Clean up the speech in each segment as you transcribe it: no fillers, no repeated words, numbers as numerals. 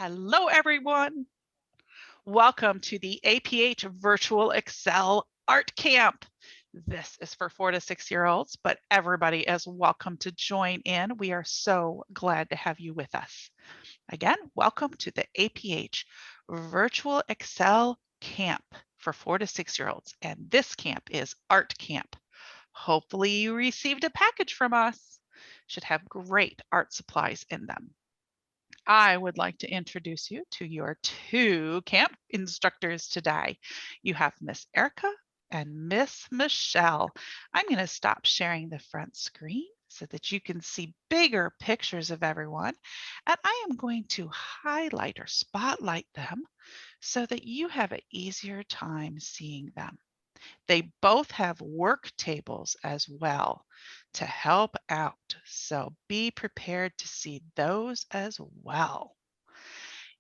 Hello, everyone. Welcome to the APH Virtual Excel Art Camp. This is for 4 to 6-year-olds, but everybody is welcome to join in. We are so glad to have you with us. Again, welcome to the APH Virtual Excel Camp for 4 to 6-year-olds. And this camp is Art Camp. Hopefully you received a package from us. Should have great art supplies in them. I would like to introduce you to your two camp instructors today. You have Miss Erica and Miss Michelle. I'm going to stop sharing the front screen so that you can see bigger pictures of everyone. And I am going to highlight or spotlight them so that you have an easier time seeing them. They both have work tables as well to help out, so be prepared to see those as well.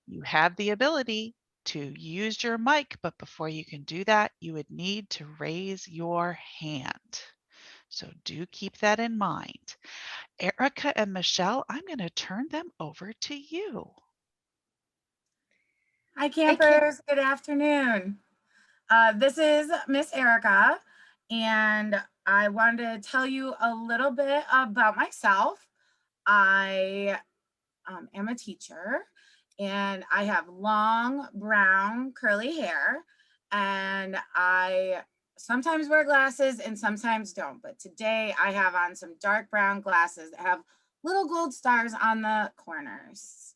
You have the ability to use your mic, but before you can do that, you would need to raise your hand. So do keep that in mind. Erica and Michelle, I'm going to turn them over to you. Hi, campers. Good afternoon. This is Miss Erica, and I wanted to tell you a little bit about myself. I am a teacher, and I have long, brown, curly hair, and I sometimes wear glasses and sometimes don't. But today I have on some dark brown glasses that have little gold stars on the corners.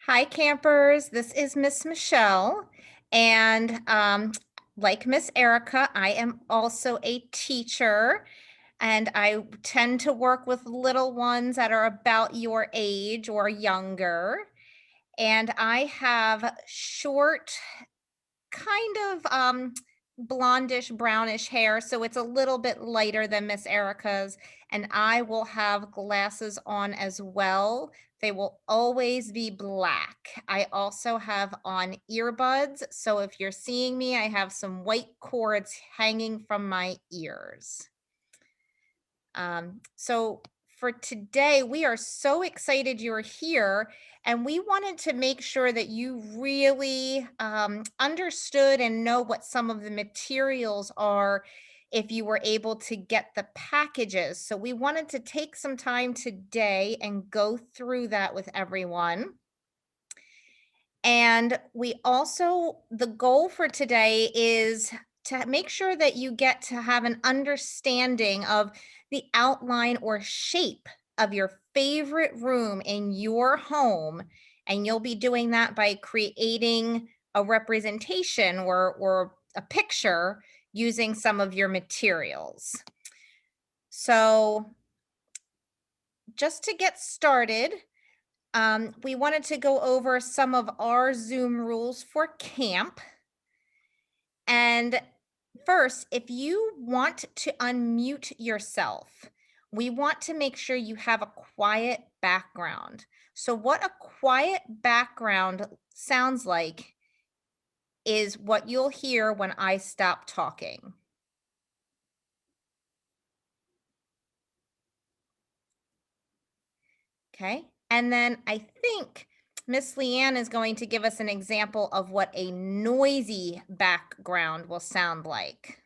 Hi, campers. This is Miss Michelle. And like Miss Erica, I am also a teacher. And I tend to work with little ones that are about your age or younger. And I have short, kind of blondish, brownish hair. So it's a little bit lighter than Miss Erica's. And I will have glasses on as well. They will always be black. I also have on earbuds. So if you're seeing me, I have some white cords hanging from my ears. So for today, we are so excited you're here, and we wanted to make sure that you really understood and know what some of the materials are if you were able to get the packages. So we wanted to take some time today and go through that with everyone. And we also, the goal for today is to make sure that you get to have an understanding of the outline or shape of your favorite room in your home. And you'll be doing that by creating a representation or a picture using some of your materials. So just to get started, we wanted to go over some of our Zoom rules for camp. And first, if you want to unmute yourself, we want to make sure you have a quiet background. So what a quiet background sounds like is what you'll hear when I stop talking. Okay, and then I think Miss Leanne is going to give us an example of what a noisy background will sound like.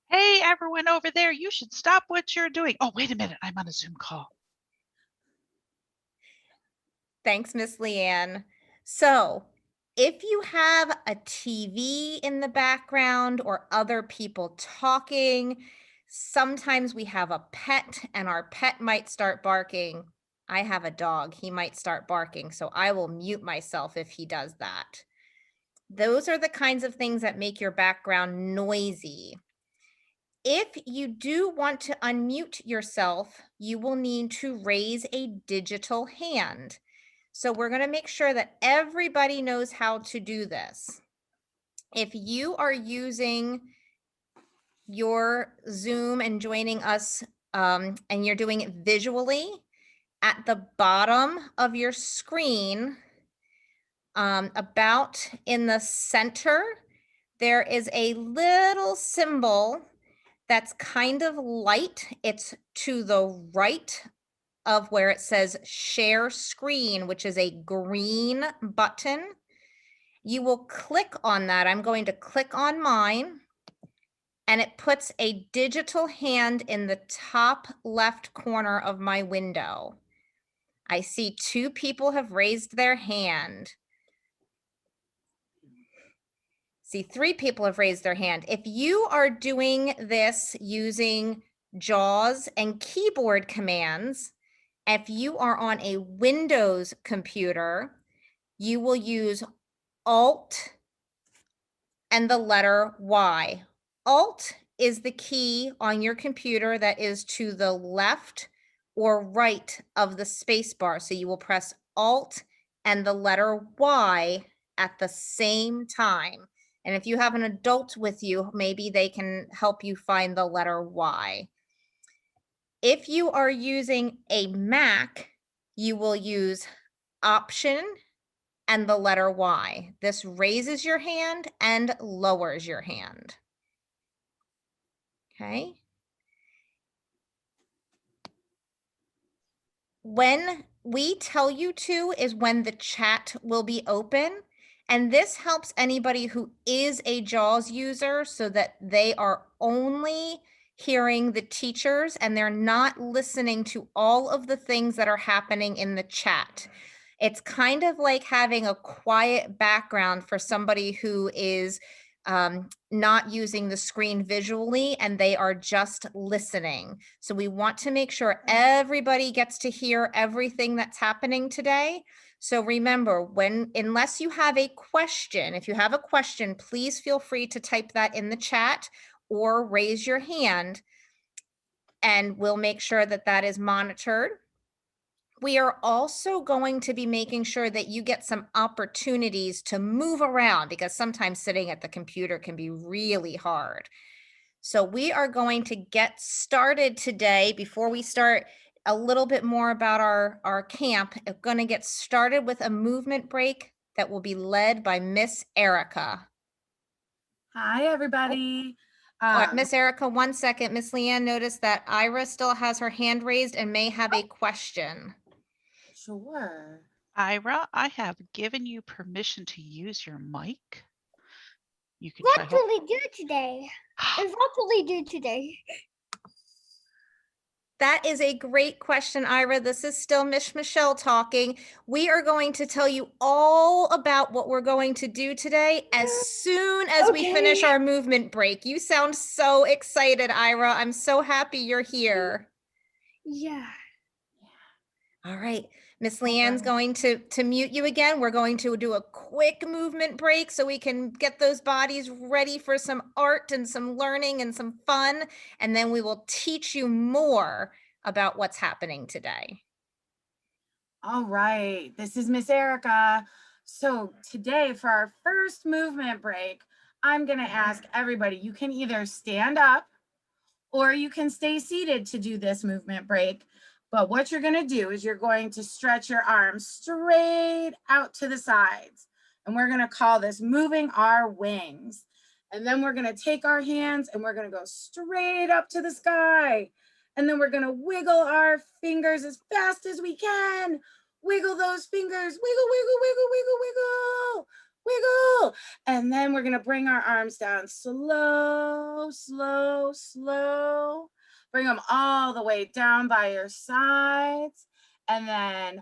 Hey, everyone over there, you should stop what you're doing. Oh, wait a minute, I'm on a Zoom call. Thanks, Miss Leanne. So if you have a TV in the background or other people talking, sometimes we have a pet and our pet might start barking. I have a dog, he might start barking, so I will mute myself if he does that. Those are the kinds of things that make your background noisy. If you do want to unmute yourself, you will need to raise a digital hand. So we're going to make sure that everybody knows how to do this. If you are using your Zoom and joining us and you're doing it visually, at the bottom of your screen, about in the center, there is a little symbol that's kind of light. It's to the right of where it says share screen, which is a green button. You will click on that. I'm going to click on mine, and it puts a digital hand in the top left corner of my window. I see 2 people have raised their hand. See, 3 people have raised their hand. If you are doing this using JAWS and keyboard commands, if you are on a Windows computer, you will use Alt and the letter Y. Alt is the key on your computer that is to the left or right of the space bar. So you will press Alt and the letter Y at the same time. And if you have an adult with you, maybe they can help you find the letter Y. If you are using a Mac, you will use Option and the letter Y. This raises your hand and lowers your hand. Okay. When we tell you to is when the chat will be open. And this helps anybody who is a JAWS user so that they are only hearing the teachers and they're not listening to all of the things that are happening in the chat. It's kind of like having a quiet background for somebody who is not using the screen visually and they are just listening. So we want to make sure everybody gets to hear everything that's happening today. So remember, unless you have a question, if you have a question, please feel free to type that in the chat or raise your hand, and we'll make sure that that is monitored. We are also going to be making sure that you get some opportunities to move around, because sometimes sitting at the computer can be really hard. So we are going to get started today. Before we start a little bit more about our camp, I'm going to get started with a movement break that will be led by Miss Erica. Hi, everybody. Miss Erica, 1 second. Miss Leanne noticed that Ira still has her hand raised and may have a question. Sure. Ira, I have given you permission to use your mic. You can What will we do today? And what will we do today? That is a great question, Ira. This is still Miss Michelle talking. We are going to tell you all about what we're going to do today as soon as we finish our movement break. You sound so excited, Ira. I'm so happy you're here. Yeah. All right. Miss Leanne's going to mute you again. We're going to do a quick movement break so we can get those bodies ready for some art and some learning and some fun. And then we will teach you more about what's happening today. All right. This is Miss Erica. So today for our first movement break, I'm going to ask everybody, you can either stand up or you can stay seated to do this movement break. But what you're going to do is you're going to stretch your arms straight out to the sides. And we're going to call this moving our wings. And then we're going to take our hands and we're going to go straight up to the sky. And then we're going to wiggle our fingers as fast as we can. Wiggle those fingers. Wiggle, wiggle, wiggle, wiggle, wiggle. Wiggle. And then we're going to bring our arms down slow, slow, slow. Bring them all the way down by your sides. And then wiggle,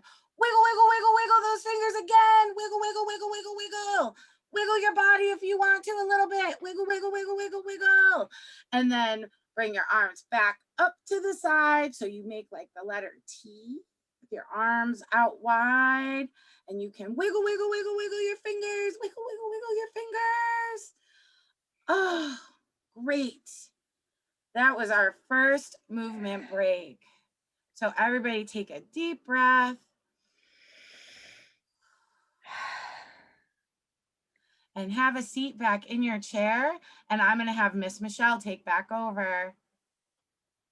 wiggle, wiggle, wiggle those fingers again. Wiggle, wiggle, wiggle, wiggle, wiggle. Wiggle your body if you want to a little bit. Wiggle, wiggle, wiggle, wiggle, wiggle. And then bring your arms back up to the side. So you make like the letter T with your arms out wide. And you can wiggle, wiggle, wiggle, wiggle your fingers. Wiggle, wiggle, wiggle your fingers. Oh, great. That was our first movement break. So everybody take a deep breath. And have a seat back in your chair. And I'm going to have Miss Michelle take back over.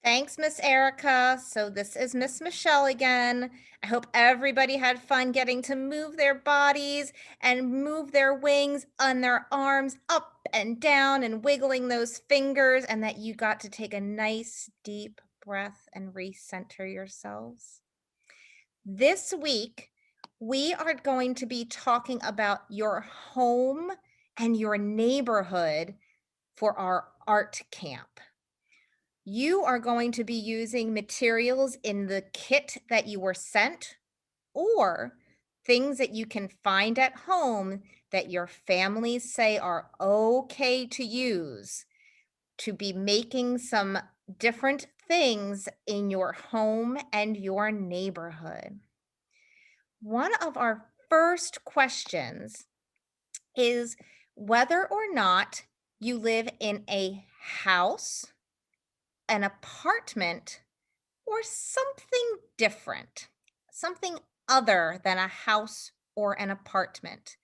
Thanks, Miss Erica. So this is Miss Michelle again. I hope everybody had fun getting to move their bodies and move their wings and their arms up and down and wiggling those fingers, and that you got to take a nice deep breath and recenter yourselves. This week, we are going to be talking about your home and your neighborhood for our art camp. You are going to be using materials in the kit that you were sent or things that you can find at home that your families say are okay to use to be making some different things in your home and your neighborhood. One of our first questions is whether or not you live in a house, an apartment, or something different, something other than a house or an apartment.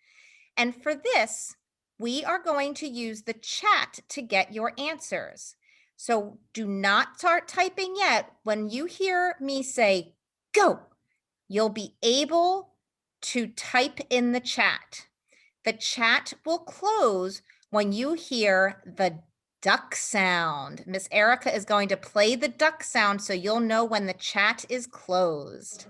And for this, we are going to use the chat to get your answers. So do not start typing yet. When you hear me say go, you'll be able to type in the chat. The chat will close when you hear the duck sound. Miss Erica is going to play the duck sound so you'll know when the chat is closed.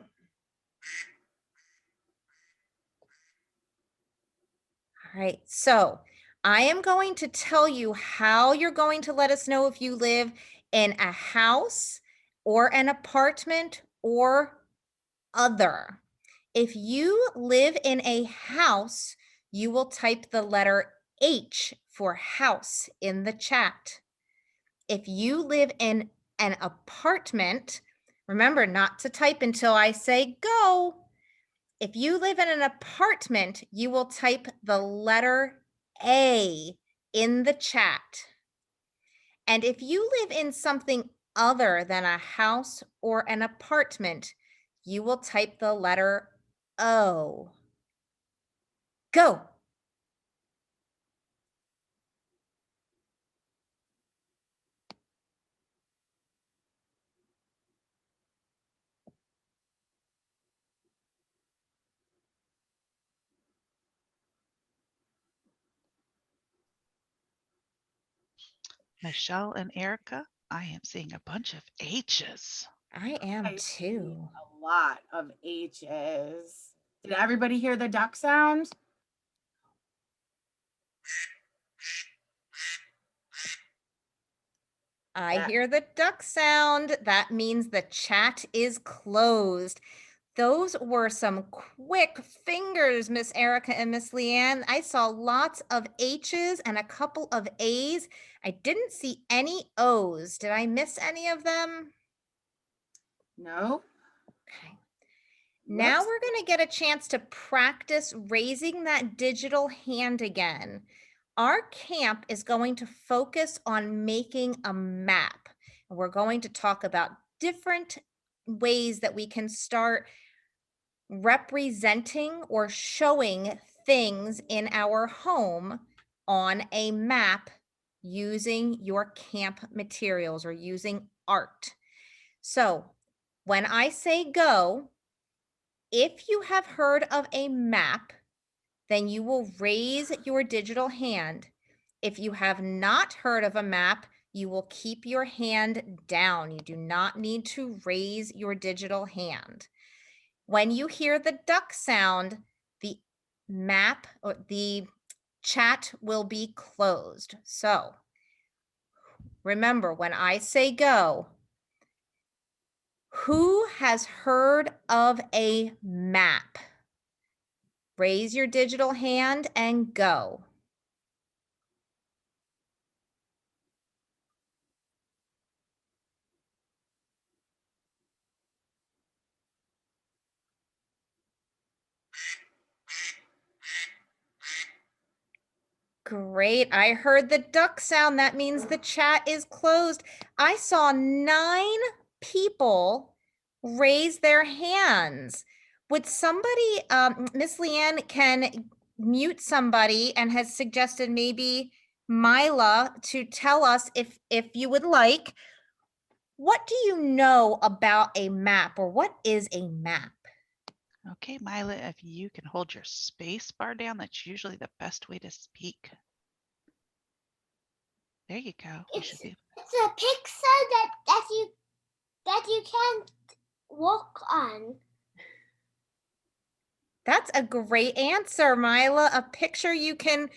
All right, so I am going to tell you how you're going to let us know if you live in a house or an apartment or other. If you live in a house, you will type the letter H for house in the chat. If you live in an apartment, remember not to type until I say go. If you live in an apartment, you will type the letter A in the chat. And if you live in something other than a house or an apartment, you will type the letter O. Go. Michelle and Erica, I am seeing a bunch of H's. I am I see too. a lot of H's. Did everybody hear the duck sound? I hear the duck sound. That means the chat is closed. Those were some quick fingers, Miss Erica and Miss Leanne. I saw lots of H's and a couple of A's. I didn't see any O's. Did I miss any of them? No. Okay. Now we're going to get a chance to practice raising that digital hand again. Our camp is going to focus on making a map. We're going to talk about different ways that we can start representing or showing things in our home on a map using your camp materials or using art. So when I say go, if you have heard of a map, then you will raise your digital hand. If you have not heard of a map, you will keep your hand down. You do not need to raise your digital hand. When you hear the duck sound, the map or the chat will be closed. So remember, when I say go, who has heard of a map? Raise your digital hand and go. Great. I heard the duck sound. That means the chat is closed. I saw 9 people raise their hands. Would somebody, Miss Leanne can mute somebody and has suggested maybe Mila to tell us if you would like, what do you know about a map or what is a map? Okay, Mila, if you can hold your space bar down, that's usually the best way to speak. There you go. It's a picture that you can walk on. That's a great answer, Mila. A picture you can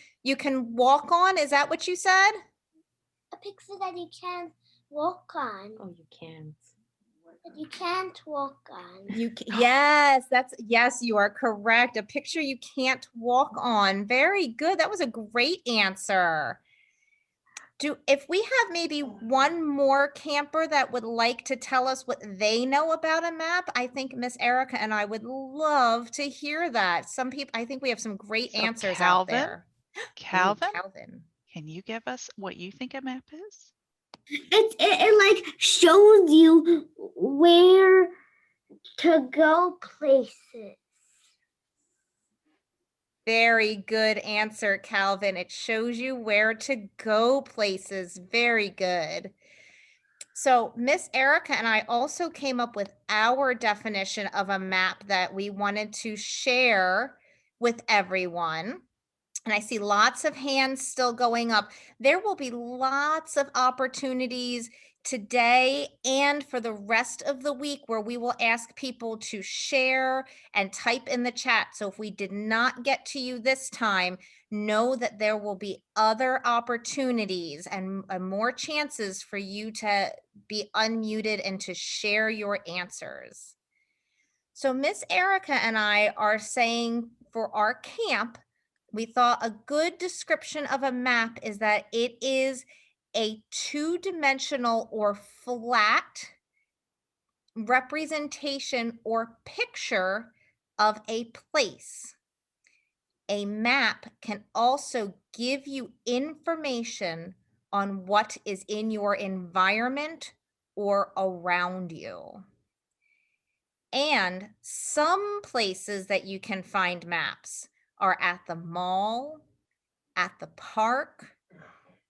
walk on. Is that what you said? A picture that you can't walk on. Oh, you can't. That you can't walk on. Yes, yes, you are correct. A picture you can't walk on. Very good. That was a great answer. If we have maybe one more camper that would like to tell us what they know about a map, I think Miss Erica and I would love to hear that. Some people, I think we have some great answers out there. Calvin, Calvin, can you give us what you think a map is? It like shows you where to go places. very good answer, Calvin. It shows you where to go places. Very good. So Miss Erica and I also came up with our definition of a map that we wanted to share with everyone. And I see lots of hands still going up. There will be lots of opportunities today and for the rest of the week where we will ask people to share and type in the chat. So if we did not get to you this time, know that there will be other opportunities and more chances for you to be unmuted and to share your answers. So Miss Erica and I are saying for our camp, we thought a good description of a map is that it is a two-dimensional or flat representation or picture of a place. A map can also give you information on what is in your environment or around you. And some places that you can find maps are at the mall, at the park,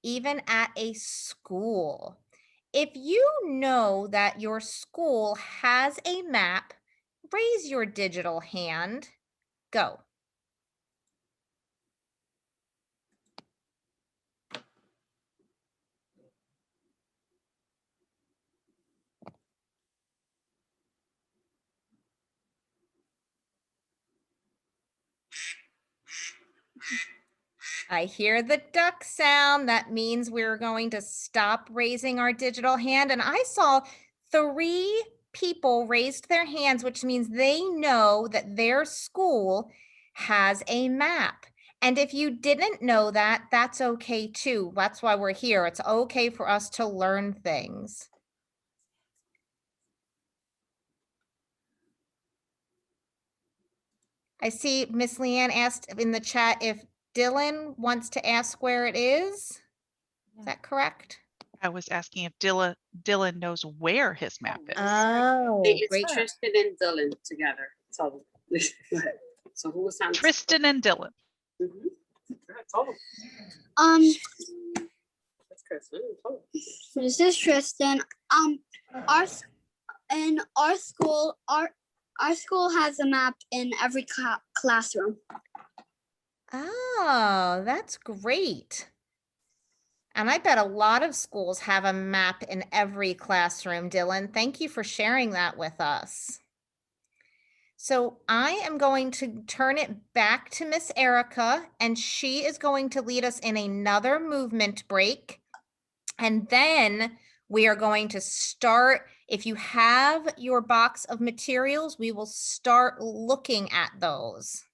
even at a school. If you know that your school has a map, raise your digital hand. Go. I hear the duck sound. That means we're going to stop raising our digital hand. And I saw 3 people raised their hands, which means they know that their school has a map. And if you didn't know that, that's okay too. That's why we're here. It's okay for us to learn things. I see Miss Leanne asked in the chat if Dylan wants to ask where it is. Is that correct? I was asking if Dylan knows where his map is. Oh, It's great. Tristan and Dylan together. So, go ahead. So who was on? Tristan and Dylan. That's Tristan. This is Tristan. Our school has a map in every classroom. Oh, that's great. And I bet a lot of schools have a map in every classroom, Dylan. Thank you for sharing that with us. So I am going to turn it back to Miss Erica, and she is going to lead us in another movement break. And then we are going to start. If you have your box of materials, we will start looking at those.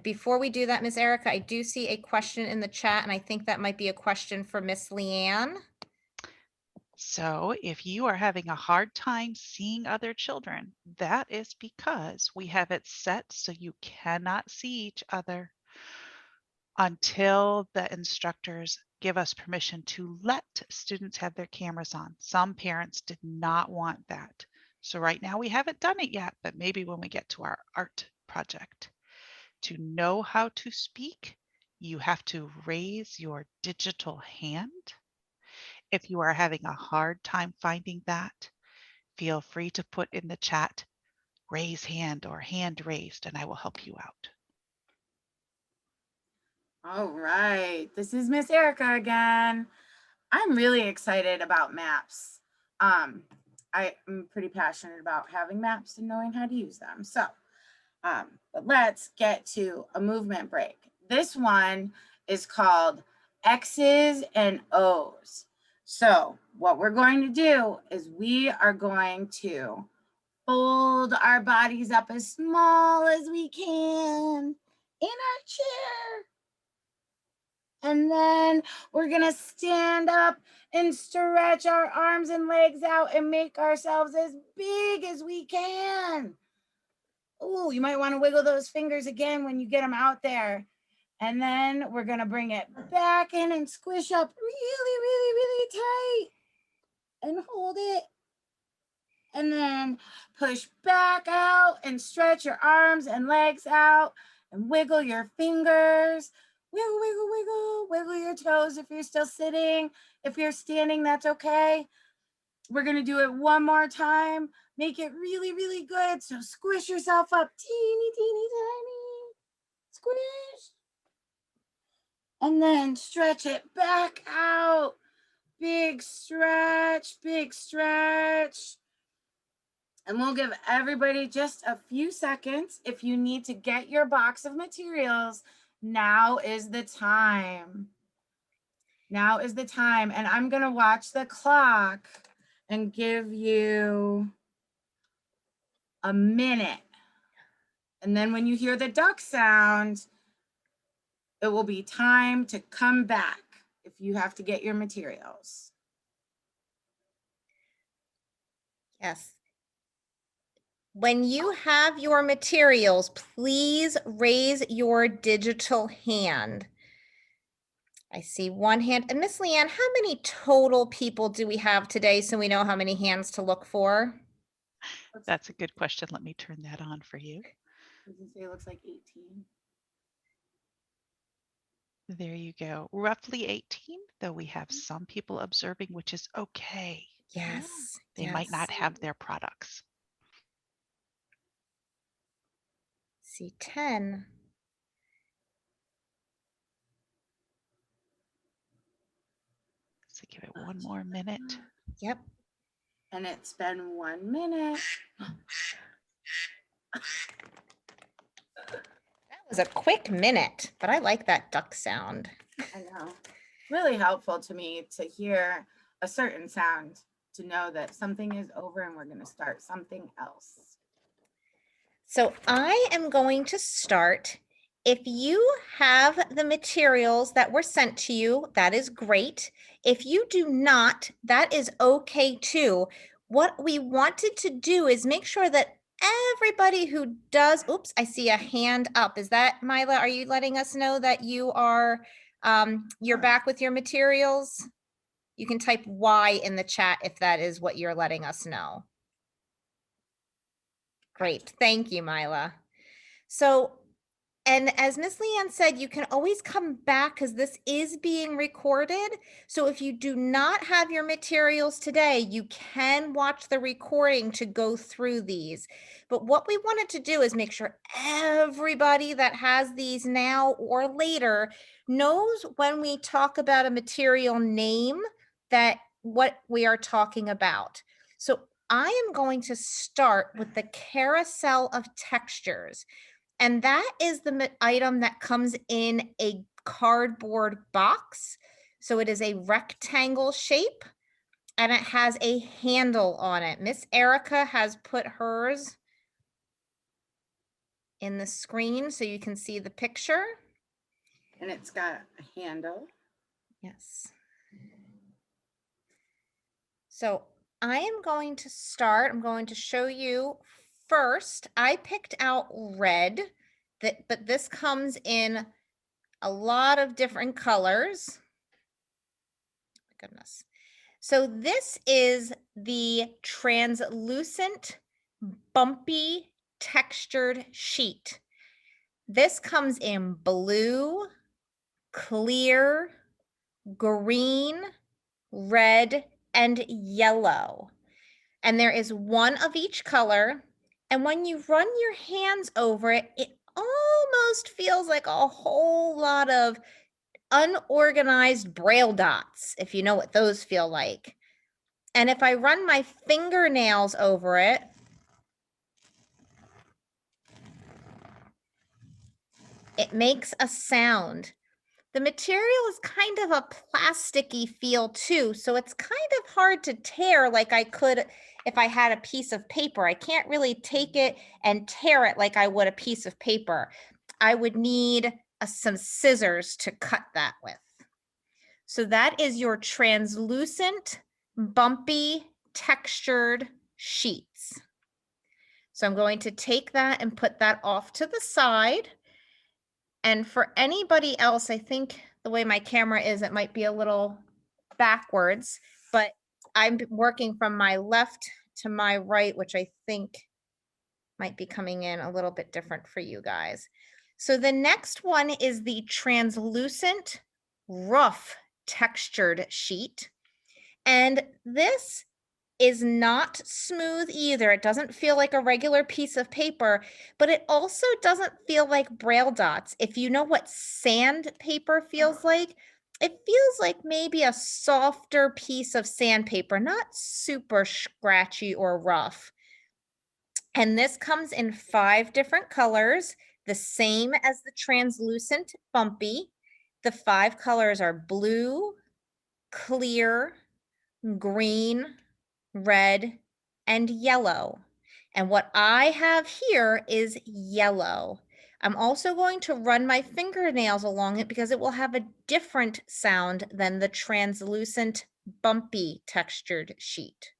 Before we do that, Miss Erica, I do see a question in the chat, and I think that might be a question for Miss Leanne. So if you are having a hard time seeing other children, that is because we have it set so you cannot see each other until the instructors give us permission to let students have their cameras on. Some parents did not want that. So right now we haven't done it yet, but maybe when we get to our art project. To know how to speak, you have to raise your digital hand. If you are having a hard time finding that, feel free to put in the chat, raise hand or hand raised, and I will help you out. All right, this is Miss Erica again. I'm really excited about maps. I am pretty passionate about having maps and knowing how to use them. So, but let's get to a movement break. This one is called X's and O's. So what we're going to do is we are going to fold our bodies up as small as we can in our chair. And then we're gonna stand up and stretch our arms and legs out and make ourselves as big as we can. Oh, you might want to wiggle those fingers again when you get them out there. And then we're gonna bring it back in and squish up really, really, really tight and hold it. And then push back out and stretch your arms and legs out and wiggle your fingers. Wiggle, wiggle, wiggle, wiggle your toes if you're still sitting. If you're standing, that's okay. We're gonna do it one more time. Make it really, really good. So squish yourself up, teeny, teeny, tiny. Squish. And then stretch it back out. Big stretch, big stretch. And we'll give everybody just a few seconds. If you need to get your box of materials, now is the time. Now is the time. And I'm gonna watch the clock and give you a minute. And then when you hear the duck sound, it will be time to come back if you have to get your materials. Yes. When you have your materials, please raise your digital hand. I see one hand. And Miss Leanne, how many total people do we have today so we know how many hands to look for? That's a good question. Let me turn that on for you. It looks like 18. There you go. Roughly 18, though we have some people observing, which is okay. Yes. They might not have their products. See 10. So give it one more minute. Yep. And it's been 1 minute. That was a quick minute, but I like that duck sound. I know. Really helpful to me to hear a certain sound to know that something is over and we're going to start something else. So I am going to start. If you have the materials that were sent to you, that is great. If you do not, that is okay too. What we wanted to do is make sure that everybody who does, oops, I see a hand up. Is that Mila? Are you letting us know that you are, you're back with your materials? You can type Y in the chat if that is what you're letting us know. Great, thank you, Mila. So, and as Miss Leanne said, you can always come back because this is being recorded. So if you do not have your materials today, you can watch the recording to go through these. But what we wanted to do is make sure everybody that has these now or later knows when we talk about a material name that what we are talking about. So I am going to start with the Carousel of Textures. And that is the item that comes in a cardboard box. So it is a rectangle shape and it has a handle on it. Miss Erica has put hers in the screen so you can see the picture. And it's got a handle. Yes. So I am going to start. I'm going to show you first. I picked out red, but this comes in a lot of different colors. Goodness. So this is the translucent bumpy textured sheet. This comes in blue, clear, green, red, and yellow. And there is one of each color. And when you run your hands over it, it almost feels like a whole lot of unorganized braille dots, if you know what those feel like. And if I run my fingernails over it, it makes a sound. The material is kind of a plasticky feel too, so it's kind of hard to tear like I could if I had a piece of paper. I can't really take it and tear it like I would a piece of paper. I would need some scissors to cut that with. So that is your translucent, bumpy, textured sheets. So I'm going to take that and put that off to the side. And for anybody else, I think the way my camera is, it might be a little backwards, but I'm working from my left to my right, which I think might be coming in a little bit different for you guys. So the next one is the translucent, rough textured sheet. And this is not smooth either. It doesn't feel like a regular piece of paper, but it also doesn't feel like Braille dots. If you know what sandpaper feels like, it feels like maybe a softer piece of sandpaper, not super scratchy or rough. And this comes in 5 different colors, the same as the translucent Bumpy. The 5 colors are blue, clear, green, red, and yellow. And what I have here is yellow. I'm also going to run my fingernails along it because it will have a different sound than the translucent bumpy textured sheet.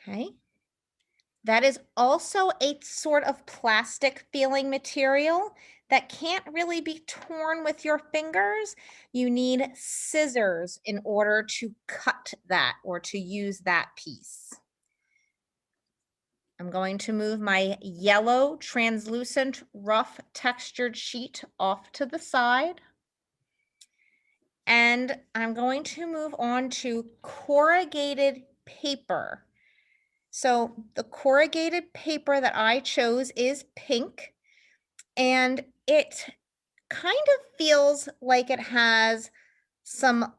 Okay. That is also a sort of plastic feeling material that can't really be torn with your fingers. You need scissors in order to cut that or to use that piece. I'm going to move my yellow translucent rough textured sheet off to the side. And I'm going to move on to corrugated paper. So the corrugated paper that I chose is pink, and it kind of feels like it has some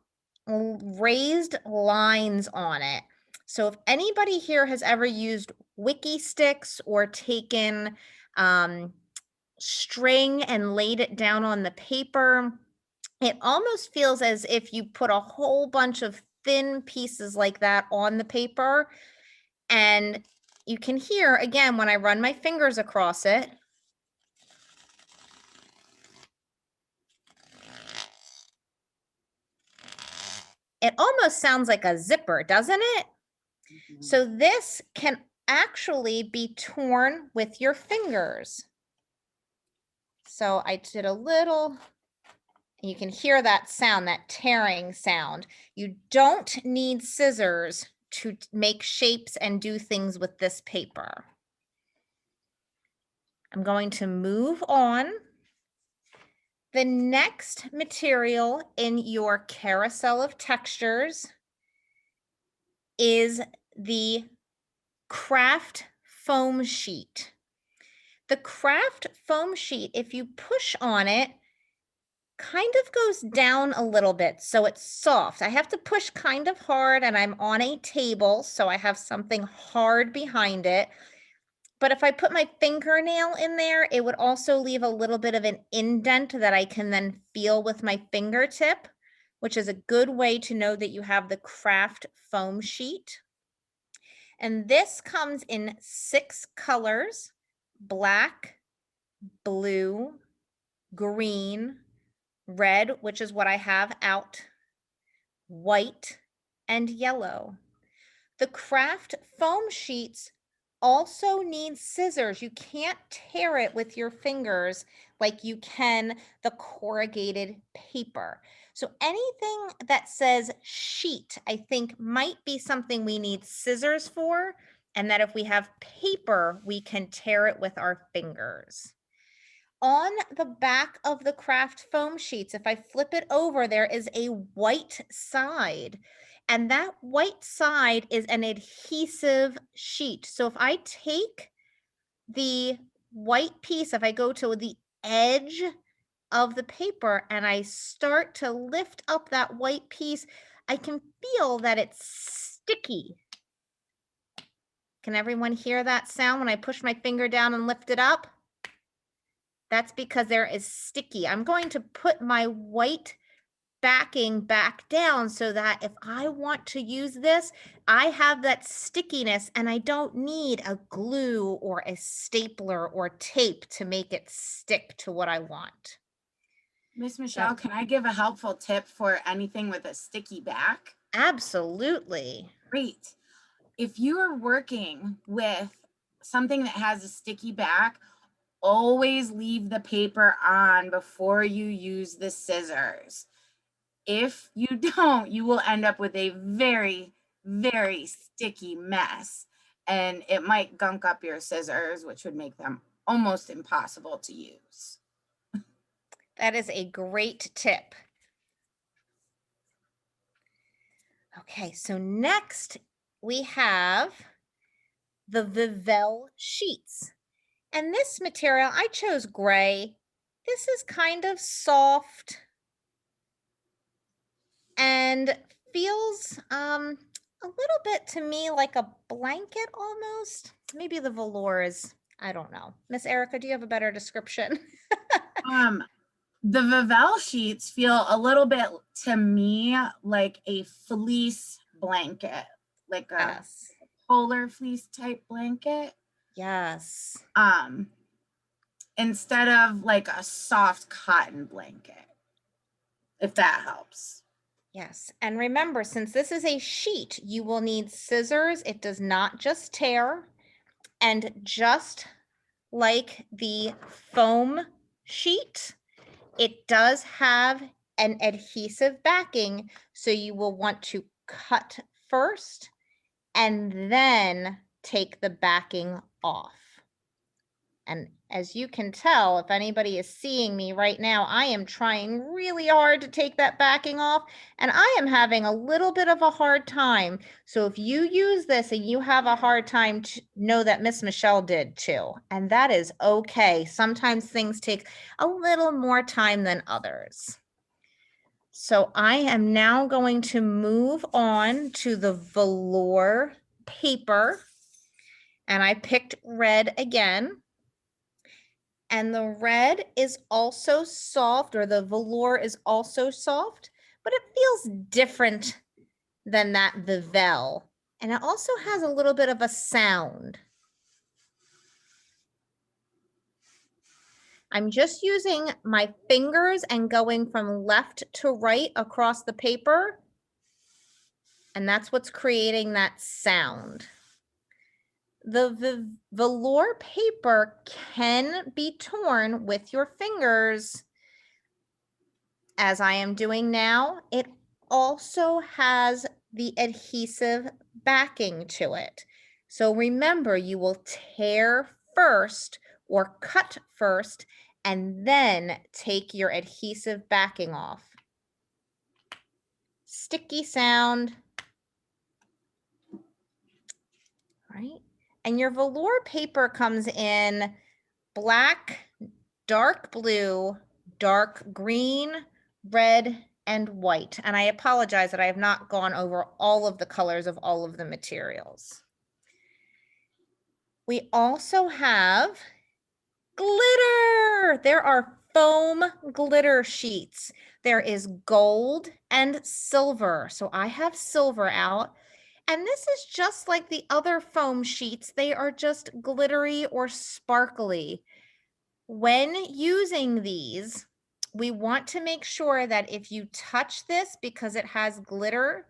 raised lines on it. So if anybody here has ever used wiki sticks or taken string and laid it down on the paper, it almost feels as if you put a whole bunch of thin pieces like that on the paper. And you can hear, again, when I run my fingers across it, it almost sounds like a zipper, doesn't it? So this can actually be torn with your fingers. So I did a little, you can hear that sound, that tearing sound. You don't need scissors to make shapes and do things with this paper. I'm going to move on. The next material in your Carousel of Textures is the craft foam sheet. The craft foam sheet, if you push on it, kind of goes down a little bit, so it's soft. I have to push kind of hard, and I'm on a table, so I have something hard behind it. But if I put my fingernail in there, it would also leave a little bit of an indent that I can then feel with my fingertip, which is a good way to know that you have the craft foam sheet. And this comes in 6 colors: black, blue, green, red, which is what I have out, white, and yellow. The craft foam sheets also need scissors. You can't tear it with your fingers like you can the corrugated paper. So anything that says sheet, I think might be something we need scissors for, and that if we have paper, we can tear it with our fingers. On the back of the craft foam sheets, if I flip it over, there is a white side. And that white side is an adhesive sheet. So if I take the white piece, if I go to the edge of the paper and I start to lift up that white piece, I can feel that it's sticky. Can everyone hear that sound when I push my finger down and lift it up? That's because there is sticky. I'm going to put my white backing back down so that if I want to use this, I have that stickiness and I don't need a glue or a stapler or tape to make it stick to what I want. Miss Michelle, can I give a helpful tip for anything with a sticky back? Absolutely. Great. If you are working with something that has a sticky back, always leave the paper on before you use the scissors. If you don't, you will end up with a very, very sticky mess, and it might gunk up your scissors, which would make them almost impossible to use. That is a great tip. Okay, so next we have the EVALS sheets. And this material, I chose gray. This is kind of soft and feels a little bit to me like a blanket almost. Maybe the velour is, I don't know. Miss Erica, do you have a better description? The EVALS sheets feel a little bit to me like a fleece blanket, like a polar fleece type blanket. Yes. Instead of like a soft cotton blanket, if that helps. Yes. And remember, since this is a sheet, you will need scissors. It does not just tear. And just like the foam sheet, it does have an adhesive backing. So you will want to cut first and then take the backing off. And as you can tell, if anybody is seeing me right now, I am trying really hard to take that backing off, and I am having a little bit of a hard time. So if you use this and you have a hard time, know that Miss Michelle did too, and that is okay. Sometimes things take a little more time than others. So I am now going to move on to the velour paper, and I picked red again. And the red is also soft, or the velour is also soft, but it feels different than that EVALS. And it also has a little bit of a sound. I'm just using my fingers and going from left to right across the paper. And that's what's creating that sound. The velour paper can be torn with your fingers, as I am doing now. It also has the adhesive backing to it. So remember, you will tear first or cut first and then take your adhesive backing off. Sticky sound. Right? And your velour paper comes in black, dark blue, dark green, red, and white. And I apologize that I have not gone over all of the colors of all of the materials. We also have glitter. There are foam glitter sheets. There is gold and silver. So I have silver out. And this is just like the other foam sheets. They are just glittery or sparkly. When using these, we want to make sure that if you touch this, because it has glitter,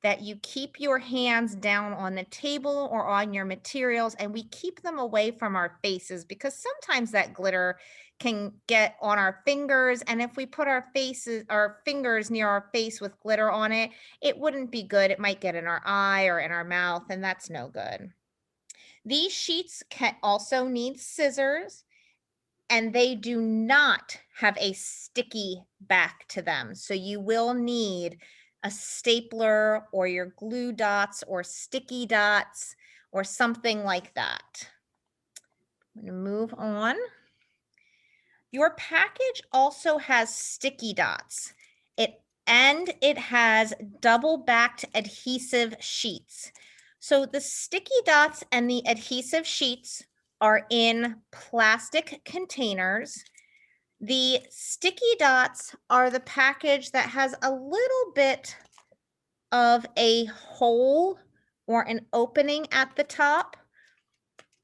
that you keep your hands down on the table or on your materials, and we keep them away from our faces, because sometimes that glitter can get on our fingers. And if we put our fingers near our face with glitter on it, it wouldn't be good. It might get in our eye or in our mouth, and that's no good. These sheets can also need scissors, and they do not have a sticky back to them. So you will need a stapler or your glue dots or sticky dots or something like that. I'm going to move on. Your package also has sticky dots. It has double-backed adhesive sheets. So the sticky dots and the adhesive sheets are in plastic containers. The sticky dots are the package that has a little bit of a hole or an opening at the top.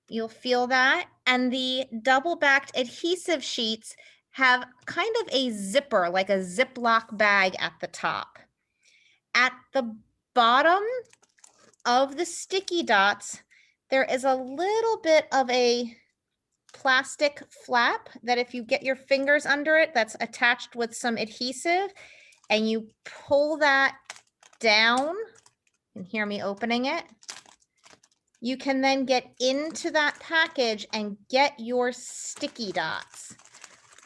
You'll feel that. And the double-backed adhesive sheets have kind of a zipper, like a Ziploc bag at the top. At the bottom of the sticky dots, there is a little bit of a plastic flap that if you get your fingers under it, that's attached with some adhesive, and you pull that down, you can hear me opening it, you can then get into that package and get your sticky dots.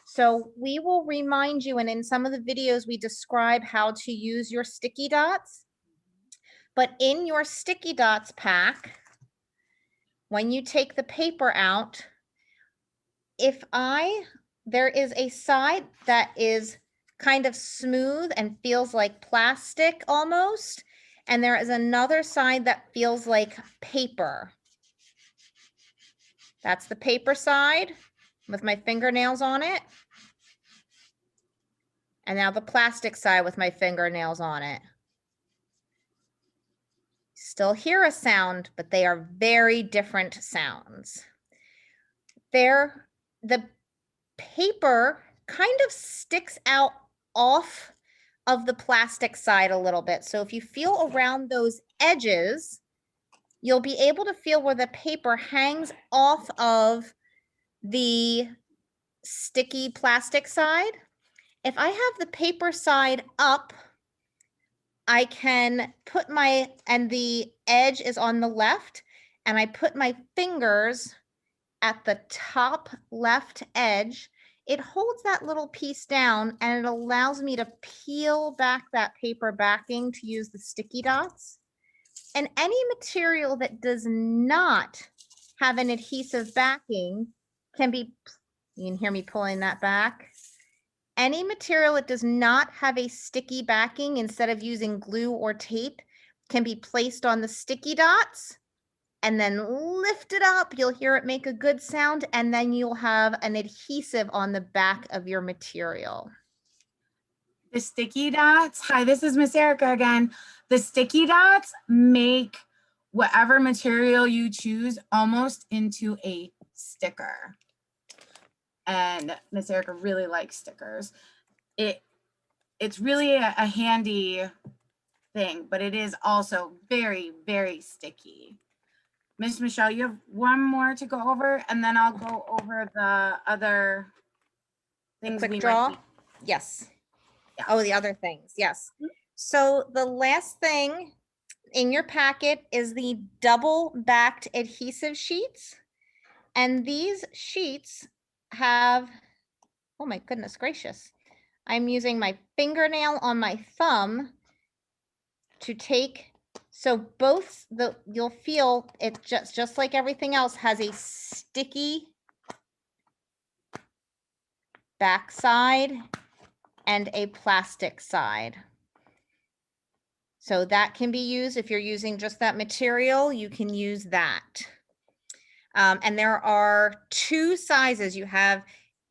So we will remind you, and in some of the videos we describe how to use your sticky dots. But in your sticky dots pack, when you take the paper out, there is a side that is kind of smooth and feels like plastic almost, and there is another side that feels like paper. That's the paper side with my fingernails on it. And now the plastic side with my fingernails on it. Still hear a sound, but they are very different sounds. The paper kind of sticks out off of the plastic side a little bit. So if you feel around those edges, you'll be able to feel where the paper hangs off of the sticky plastic side. If I have the paper side up, I can put and the edge is on the left, and I put my fingers at the top left edge. It holds that little piece down and it allows me to peel back that paper backing to use the sticky dots. And any material that does not have an adhesive backing can be, you can hear me pulling that back. Any material that does not have a sticky backing, instead of using glue or tape, can be placed on the sticky dots and then lift it up. You'll hear it make a good sound, and then you'll have an adhesive on the back of your material. The sticky dots, hi, this is Miss Erica again. The sticky dots make whatever material you choose almost into a sticker. And Miss Erica really likes stickers. It's really a handy thing, but it is also very, very sticky. Miss Michelle, you have one more to go over, and then I'll go over the other things. Quick we draw? might Yes. Yeah. Oh, the other things, yes. So the last thing in your packet is the double-backed adhesive sheets. And these sheets have, oh my goodness gracious. I'm using my fingernail on my thumb to take, so both you'll feel it just like everything else has a sticky back side and a plastic side. So that can be used if you're using just that material, you can use that. And there are two sizes. You have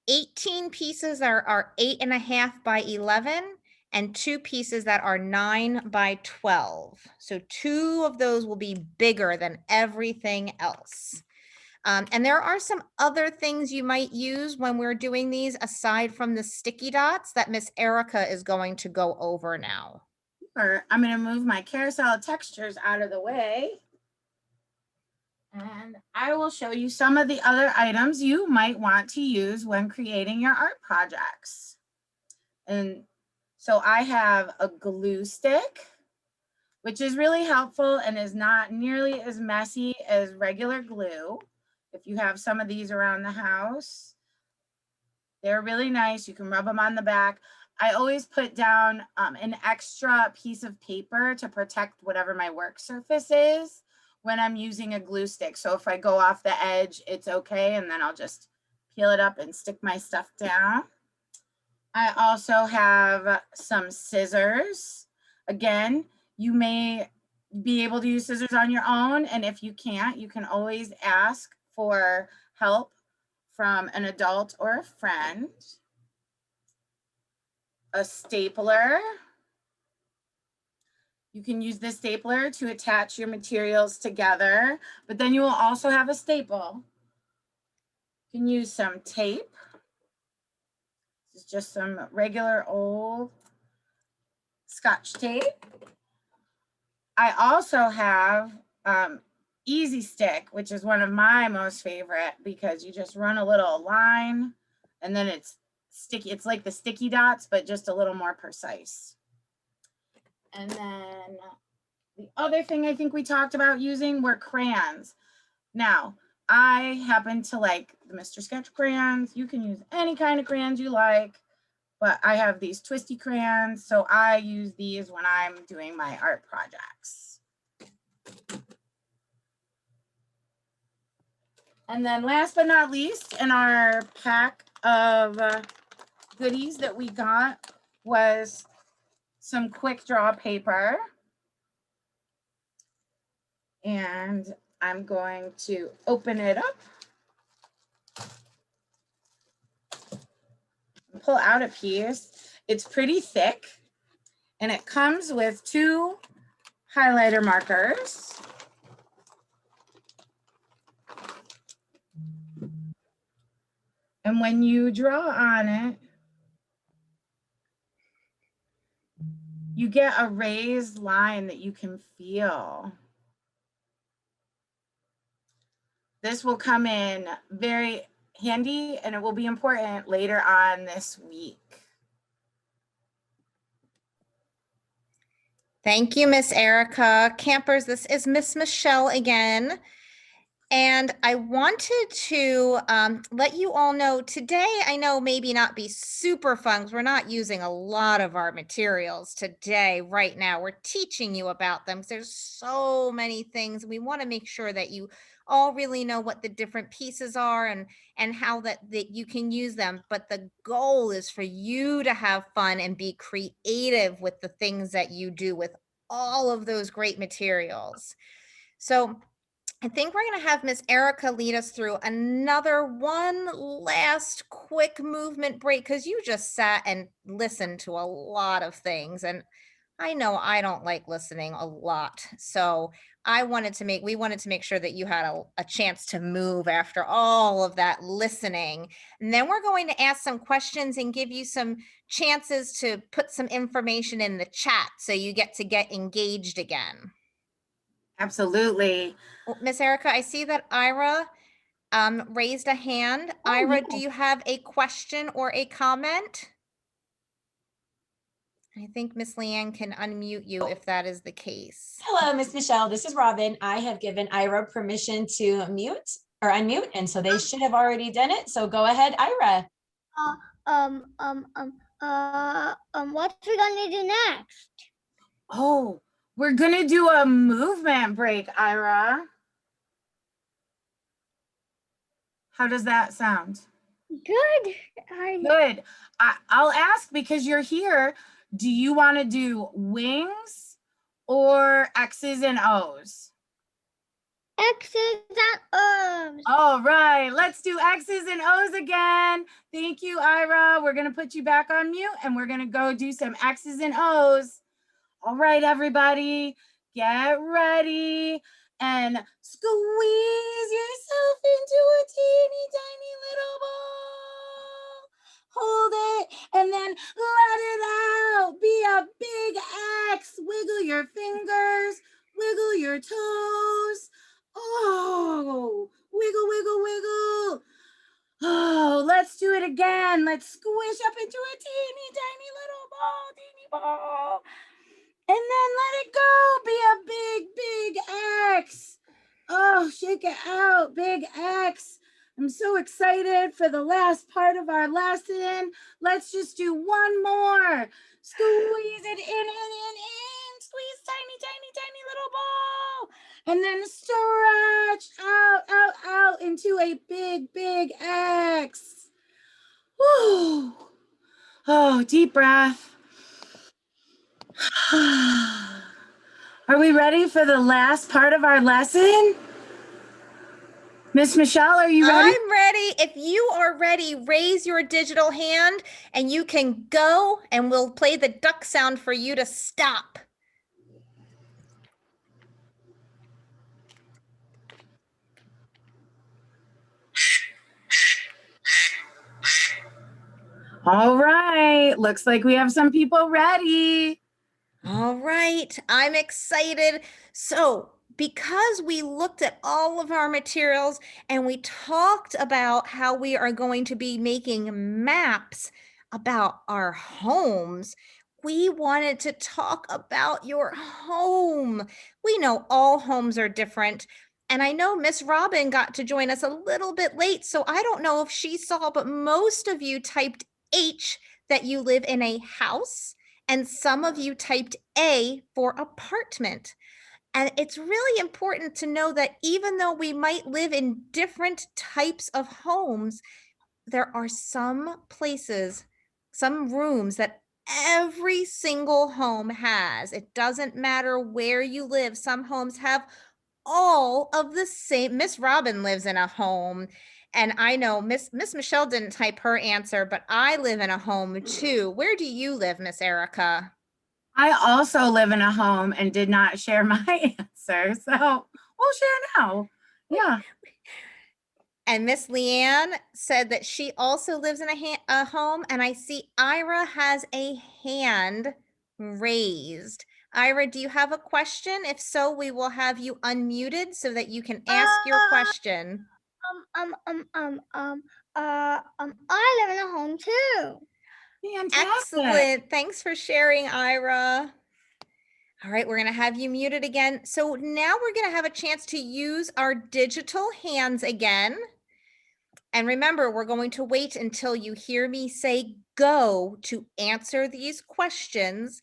18 pieces that are 8.5 by 11 and 2 pieces that are 9 by 12. So 2 of those will be bigger than everything else. And there are some other things you might use when we're doing these aside from the sticky dots that Miss Erica is going to go over now. I'm going to move my Carousel of Textures out of the way. And I will show you some of the other items you might want to use when creating your art projects. And so I have a glue stick, which is really helpful and is not nearly as messy as regular glue. If you have some of these around the house, they're really nice. You can rub them on the back. I always put down an extra piece of paper to protect whatever my work surface is when I'm using a glue stick. So if I go off the edge, it's okay. And then I'll just peel it up and stick my stuff down. I also have some scissors. Again, you may be able to use scissors on your own, and if you can't, you can always ask for help from an adult or a friend. A stapler. You can use this stapler to attach your materials together, but then you will also have a staple. You can use some tape. This is just some regular old Scotch tape. I also have Easy Stick, which is one of my most favorite because you just run a little line and then it's sticky. It's like the sticky dots, but just a little more precise. And then the other thing I think we talked about using were crayons. Now, I happen to like the Mr. Sketch crayons. You can use any kind of crayons you like, but I have these twisty crayons, so I use these when I'm doing my art projects. And then last but not least, in our pack of goodies that we got was some quick draw paper. And I'm going to open it up. Pull out a piece. It's pretty thick and it comes with 2 highlighter markers. And when you draw on it, you get a raised line that you can feel. This will come in very handy and it will be important later on this week. Thank you, Miss Erica. Campers, this is Miss Michelle again. And I wanted to let you all know today, I know maybe not be super fun because we're not using a lot of our materials today, right now. We're teaching you about them because there's so many things. We want to make sure that you all really know what the different pieces are and how that you can use them. But the goal is for you to have fun and be creative with the things that you do with all of those great materials. So I think we're going to have Miss Erica lead us through one last quick movement break because you just sat and listened to a lot of things. And I know I don't like listening a lot. So we wanted to make sure that you had a chance to move after all of that listening. And then we're going to ask some questions and give you some chances to put some information in the chat so you get engaged again. Absolutely. Well, Miss Erica, I see that Ira raised a hand. Oh, Ira, yeah. do you have a question or a comment? I think Miss Leanne can unmute you if that is the case. Hello, Miss Michelle. This is Robin. I have given Ira permission to mute or unmute, and so they should have already done it. So go ahead, Ira. What we gonna do next? Oh, we're gonna do a movement break, Ira. How does that sound? Good. Good. I'll ask because you're here. Do you want to do wings or X's and O's? X's and O's. All right, let's do X's and O's again. Thank you, Ira. We're gonna put you back on mute and we're gonna go do some X's and O's. All right, everybody, get ready and squeeze yourself into a teeny tiny little ball. Hold it and then let it out. Be a big X. Wiggle your fingers, wiggle your toes. Oh, wiggle, wiggle, wiggle. Oh, let's do it again. Let's squish up into a teeny tiny little ball, teeny ball. And then let it go. Be a big, big X. Oh, shake it out. Big X. I'm so excited for the last part of our lesson. Let's just do one more. Squeeze it in. Squeeze tiny, tiny, tiny little ball. And then stretch out into a big, big X. Oh, deep breath. Are we ready for the last part of our lesson? Miss Michelle, are you ready? I'm ready. If you are ready, raise your digital hand and you can go, and we'll play the duck sound for you to stop. All right, looks like we have some people ready. All right, I'm excited. So, because we looked at all of our materials and we talked about how we are going to be making maps about our homes, we wanted to talk about your home. We know all homes are different. And I know Miss Robin got to join us a little bit late, so I don't know if she saw, but most of you typed H, that you live in a house, and some of you typed A for apartment. And it's really important to know that even though we might live in different types of homes, there are some places, some rooms that every single home has. It doesn't matter where you live. Some homes have all of the same. Miss Robin lives in a home, and I know Miss Michelle didn't type her answer, but I live in a home too. Where do you live, Miss Erica? I also live in a home and did not share my answer, so we'll share now. Yeah. And Miss Leanne said that she also lives in a home, and I see Ira has a hand raised. Ira, do you have a question? If so, we will have you unmuted so that you can ask your question. I live in a home too. Fantastic. Excellent. Thanks for sharing, Ira. All right, we're going to have you muted again. So now we're going to have a chance to use our digital hands again. And remember, we're going to wait until you hear me say go to answer these questions.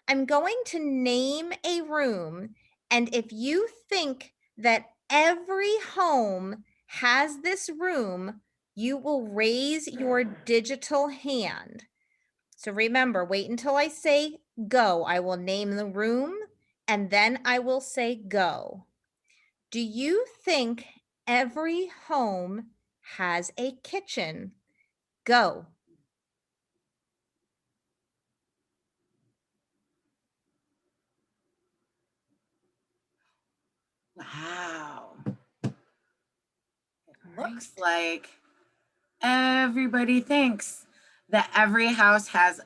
I'm going to name a room. And if you think that every home has this room, you will raise your digital hand. So remember, wait until I say go. I will name the room and then I will say go. Do you think every home has a kitchen? Go. Wow. It looks like everybody thinks that every house has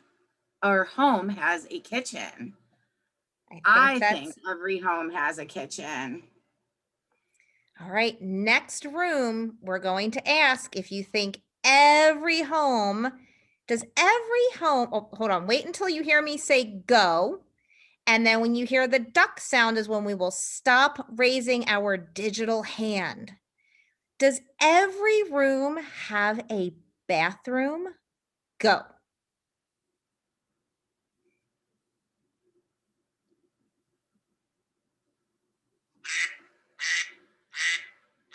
or home has a kitchen. I think every home has a kitchen. All right, next room, we're going to ask if you think every home, does every home, oh, hold on, wait until you hear me say go. And then when you hear the duck sound is when we will stop raising our digital hand. Does every room have a bathroom? Go.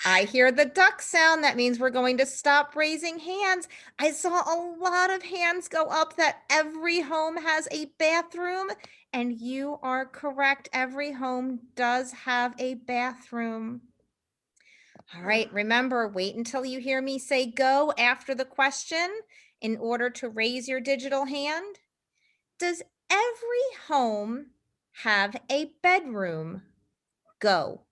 I hear the duck sound. That means we're going to stop raising hands. I saw a lot of hands go up that every home has a bathroom, and you are correct. Every home does have a bathroom. All right, remember, wait until you hear me say go after the question in order to raise your digital hand. Does every home have a bedroom? Go.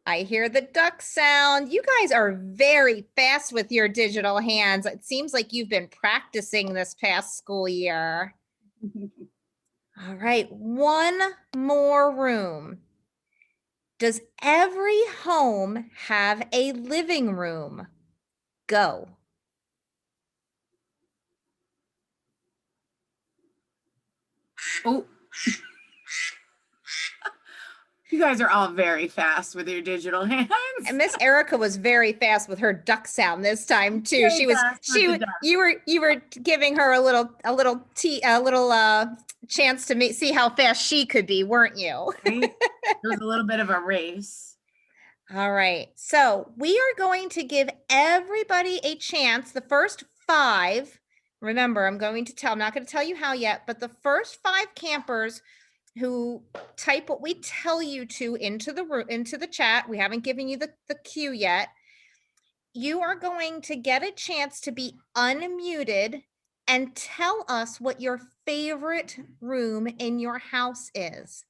I hear the duck sound. You guys are very fast with your digital hands. It seems like you've been practicing this past school year. All right, one more room. Does every home have a living room? Go. Oh. You guys are all very fast with your digital hands. And Miss Erica was very fast with her duck sound this time too. Very fast with the duck. You were giving her a little chance to see how fast she could be, weren't you? Right? It was a little bit of a race. All right. So we are going to give everybody a chance. The first 5, remember, I'm not going to tell you how yet, but the first 5 campers who type what we tell you to into the chat, we haven't given you the cue yet, you are going to get a chance to be unmuted and tell us what your favorite room in your house is.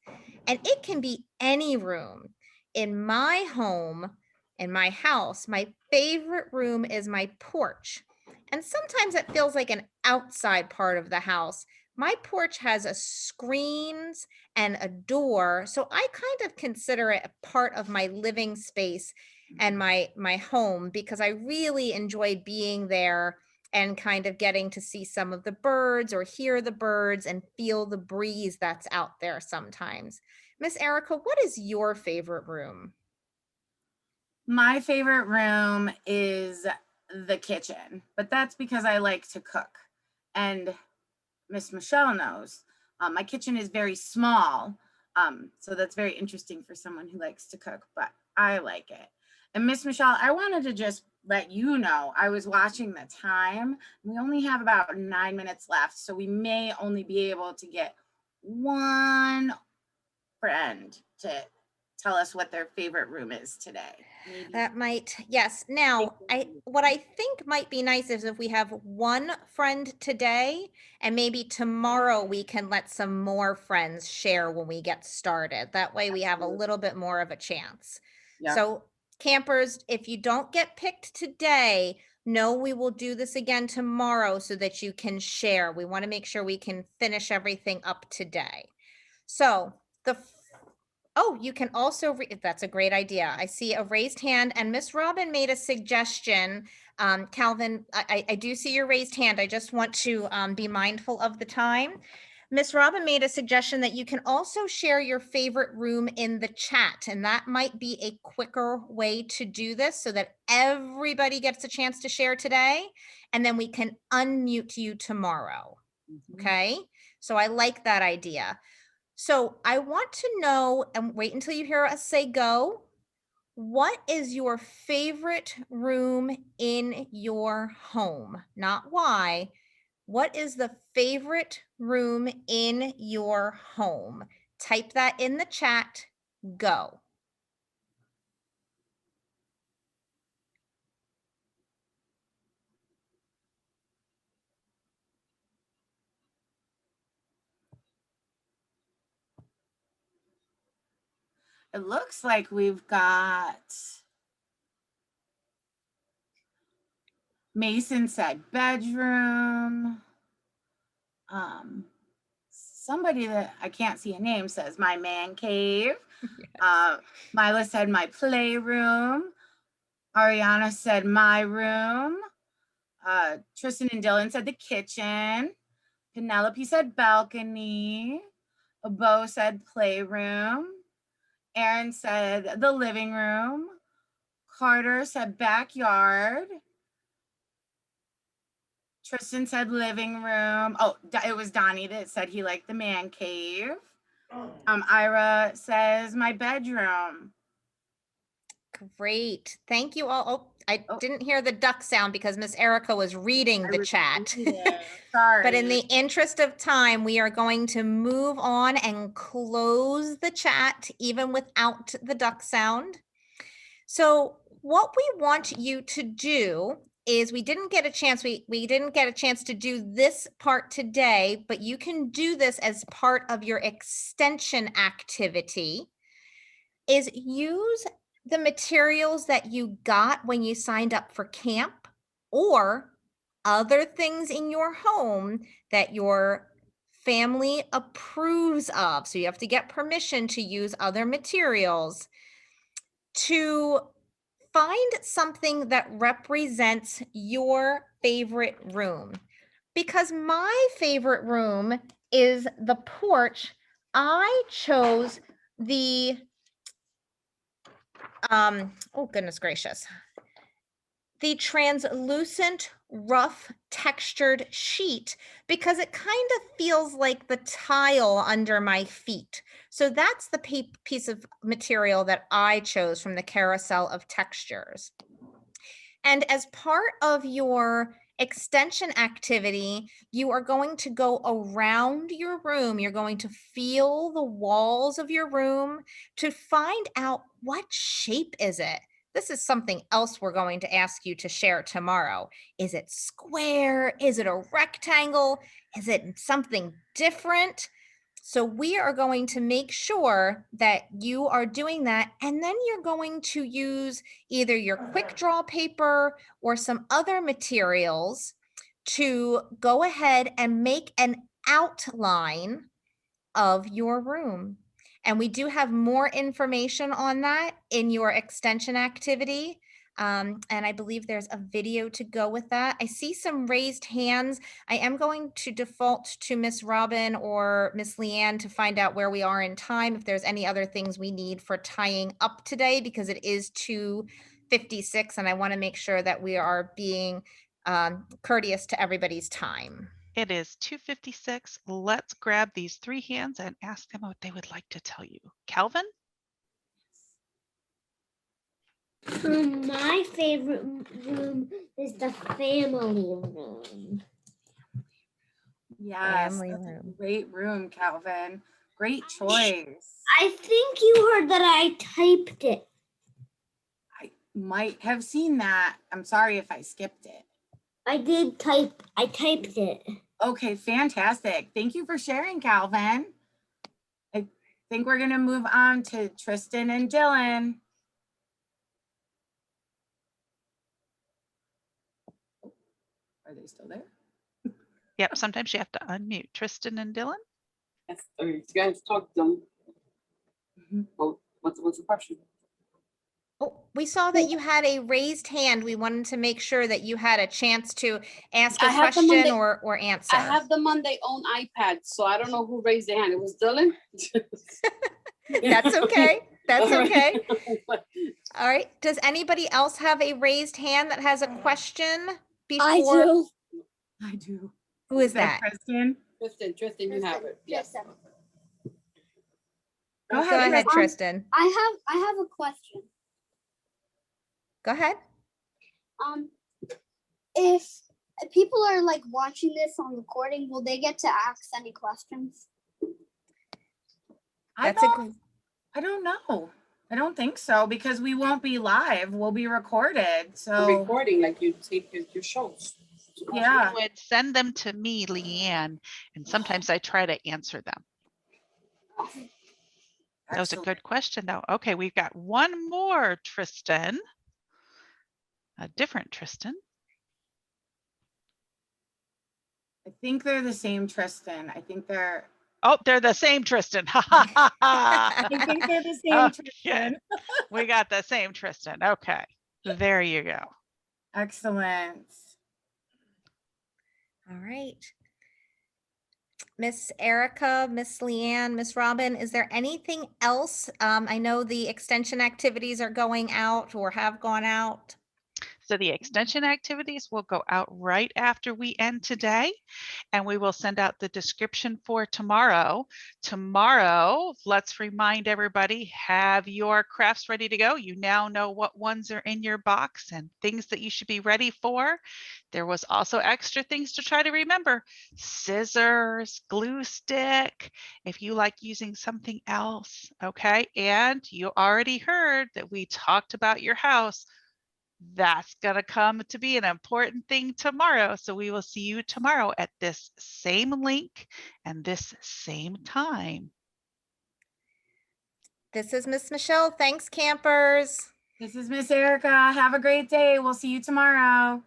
And it can be any room. In my home, in my house, my favorite room is my porch. And sometimes it feels like an outside part of the house. My porch has screens and a door, so I kind of consider it a part of my living space and my home, because I really enjoy being there and kind of getting to see some of the birds or hear the birds and feel the breeze that's out there sometimes. Miss Erica, what is your favorite room? My favorite room is the kitchen, but that's because I like to cook. And Miss Michelle knows my kitchen is very small. So that's very interesting for someone who likes to cook, but I like it. And Miss Michelle, I wanted to just let you know, I was watching the time. We only have about 9 minutes left, so we may only be able to get one friend to tell us what their favorite room is today. Maybe. That might, yes. Now, what I think might be nice is if we have one friend today, and maybe tomorrow we can let some more friends share when we get started. That way we have a little bit more of a chance. Yeah. So campers, if you don't get picked today, no, we will do this again tomorrow so that you can share. We want to make sure we can finish everything up today. So you can also, that's a great idea. I see a raised hand, and Miss Robin made a suggestion. Calvin, I do see your raised hand. I just want to be mindful of the time. Miss Robin made a suggestion that you can also share your favorite room in the chat, and that might be a quicker way to do this so that everybody gets a chance to share today, and then we can unmute you tomorrow. Okay, so I like that idea. So I want to know, and wait until you hear us say go, what is your favorite room in your home? Not why. What is the favorite room in your home? Type that in the chat. Go. It looks like we've got Mason said bedroom. Somebody that I can't see a name says my man cave. Yes. Mila said my playroom. Ariana said my room. Tristan and Dylan said the kitchen. Penelope said balcony. Bo said playroom. Aaron said the living room. Carter said backyard. Tristan said living room. Oh, it was Donnie that said he liked the man cave. Ira says my bedroom. Great. Thank you all. I didn't hear the duck sound because Miss Erica was reading the chat. Sorry. But in the interest of time, we are going to move on and close the chat even without the duck sound. So what we want you to do is we didn't get a chance to do this part today, but you can do this as part of your extension activity, is use the materials that you got when you signed up for camp or other things in your home that your family approves of. So you have to get permission to use other materials to find something that represents your favorite room. Because my favorite room is the porch. I chose the oh goodness gracious, the translucent, rough, textured sheet, because it kind of feels like the tile under my feet. So that's the piece of material that I chose from the Carousel of Textures. And as part of your extension activity, you are going to go around your room. You're going to feel the walls of your room to find out what shape is it. This is something else we're going to ask you to share tomorrow. Is it square? Is it a rectangle? Is it something different? So we are going to make sure that you are doing that, and then you're going to use either your quick draw paper or some other materials to go ahead and make an outline of your room. And we do have more information on that in your extension activity. And I believe there's a video to go with that. I see some raised hands. I am going to default to Miss Robin or Miss Leanne to find out where we are in time, if there's any other things we need for tying up today, because it is 2:56 and I want to make sure that we are being courteous to everybody's time. It is 2:56. Let's grab these 3 hands and ask them what they would like to tell you. Calvin? My favorite room is the family room. Yes, Family that's room. a great room, Calvin. Great choice. I think you heard that I typed it. I might have seen that. I'm sorry if I skipped it. I typed it. Okay, fantastic. Thank you for sharing, Calvin. I think we're going to move on to Tristan and Dylan. Are they still there? Yep, sometimes you have to unmute. Tristan and Dylan? Yes, you guys talk to them. Mhm. Well, what's the question? Oh, we saw that you had a raised hand. We wanted to make sure that you had a chance to ask a I have them on question the- or answer. I have them on their own iPad, so I don't know who raised their hand. It was Dylan? That's okay. That's All right. okay. All right. Does anybody else have a raised hand that has a question before? I do. Who is that? Tristan? Tristan, you have it. Yes. Go Go ahead, Tristan. Tristan. I have a question. Go ahead. If people are like watching this on recording, will they get to ask any questions? I That's a don't know. I don't think so, because we won't be live. We'll be recorded. The So recording, like you take your shows. yeah. You would send them to me, Leanne, and sometimes I try to answer them. That was a Excellent. good question, though. Okay, we've got one more, Tristan. A different Tristan. I think they're the same Tristan. I think they're the same Tristan. Ha ha ha ha. I think they're the same Okay. Tristan. We got the same Tristan. Okay, there you go. Excellent. All right. Miss Erica, Miss Leanne, Miss Robin, is there anything else? I know the extension activities are going out or have gone out. So the extension activities will go out right after we end today, and we will send out the description for tomorrow. Tomorrow, let's remind everybody, have your crafts ready to go. You now know what ones are in your box and things that you should be ready for. There was also extra things to try to remember: scissors, glue stick, if you like using something else, okay? And you already heard that we talked about your house. That's going to come to be an important thing tomorrow. So we will see you tomorrow at this same link and this same time. This is Miss Michelle. Thanks, campers. This is Miss Erica. Have a great day. We'll see you tomorrow.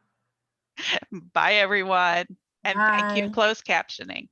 Bye, everyone. And thank you, Bye. closed captioning.